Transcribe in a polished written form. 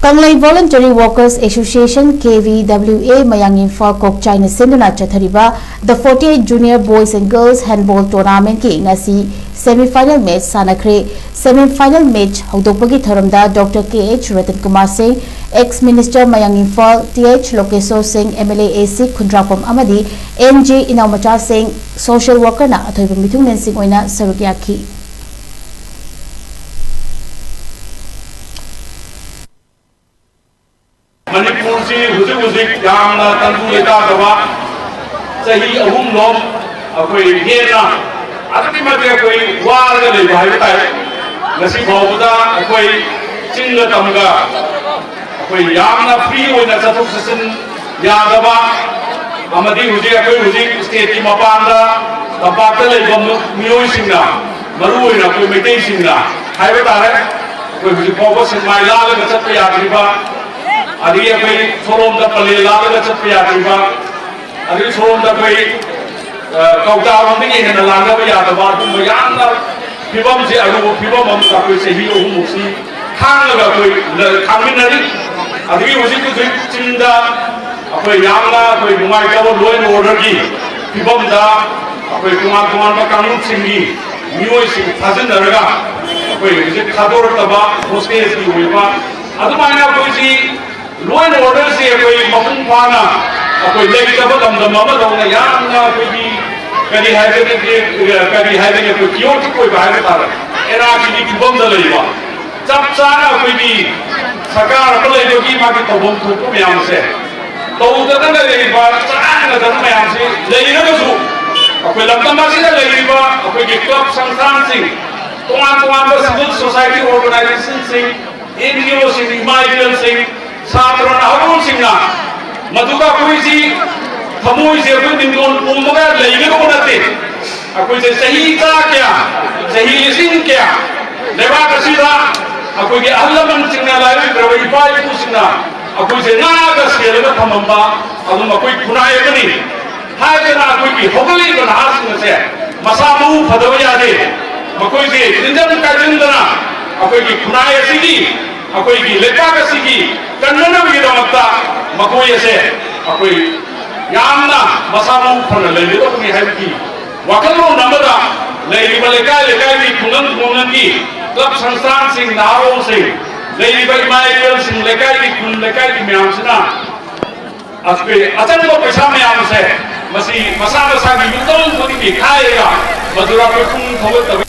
Kanglai Voluntary Workers Association KVWA Mayang Imphal Kok China Sinduna Chathariba the 48 Junior Boys and Girls Handball Tournament ki ngasi semi-final match sanakre semi-final match hawdokpagi thoramda Dr. KH Ratan Kumar Singh ex-minister Mayang Imphal TH Lokeso Singh MLA AC Khundrapam amadi MJ Inaumacha Singh social worker na athoiba mithungnen sing oina saruk yakhi Manipur si huzik yang tandu leda dawa sahi ahum lom akoi hena atati mate akoi warga le bhai batai ngasi bawda akoi chinga tamga akoi yamna free oina chathok sasin ya dawa amadi huzik state ki mapanda tapata le bom mioi singna maru oina akoi meitei singna hai batare akoi huzik bawba sinmai la le chat ya riba अभी कोई सोलों दा पले लाल का चप्पी आती बा अभी सोलों दा कोई कौटा वांदी के ना लांगा भी आता बा तुम बयान ना फिबम से अगु फिबम हम का कोई सही हो मुसी खान लगा कोई खामिन नहीं अभी उसी को चिंदा कोई यामला कोई मुमाई का वो लोइन ऑर्डर की फिबम दा कोई कुमार बा कानून सिंगी न्यूज़ सिंग थाजन नरगा कोई उसे खादोर तबा उसके इसकी हुई बा अदुमाइना कोई सी लोइन ऑर्डर से कोई मपुंग पाना कोई लेगी तब दम लोग यार ना कोई भी कभी है कि कोई क्यों तो कोई बाहर था ऐना की फिबम दल लेवा जब चाना कोई भी सरकार अपने जो की माँ की तबम तो में आम से तो उधर तक लेगी बार चाना तक में आम से लेगी ना तो कोई लगता मासी ना लेगी बार कोई क्लब संस्थान सिंह तुमान बस सिविल सोसाइटी ऑर्गेनाइजेशन सिंह एनजीओ सिंह माइग्रेंट सिंह छात्रों हरुण सिंह मधुका कोई सी थमोई से कोई निंदोन पूमगा लेगे को बनते कोई से सही का क्या सही लिसिंग क्या लेवा कसीदा कोई के अल्लामन सिंह लाइव प्रवई पाई को सिंह कोई से ना का स्केल में थमंबा अदुम कोई खुनाए बनी हाय जना कोई की होगली बना सिंह से मसामू फदवया दे कोई से जिंदन का जिंदना कोई की खुनाए सिगी कोई की लेका का सिगी कन्नन भी दमता मकोई से कोई यामना मसामू फन लेगे तो कोई है की वकलो नंबरा लेगी लेका भी खुनन की क्लब संस्थान सिंह नारों से लेगी भाई माइकल सिंह लेका की म्याम सिना अस्पे अचन को पैसा म्याम से मसी मसा की युद्धों को दिखाएगा मधुरा पे फुन खबर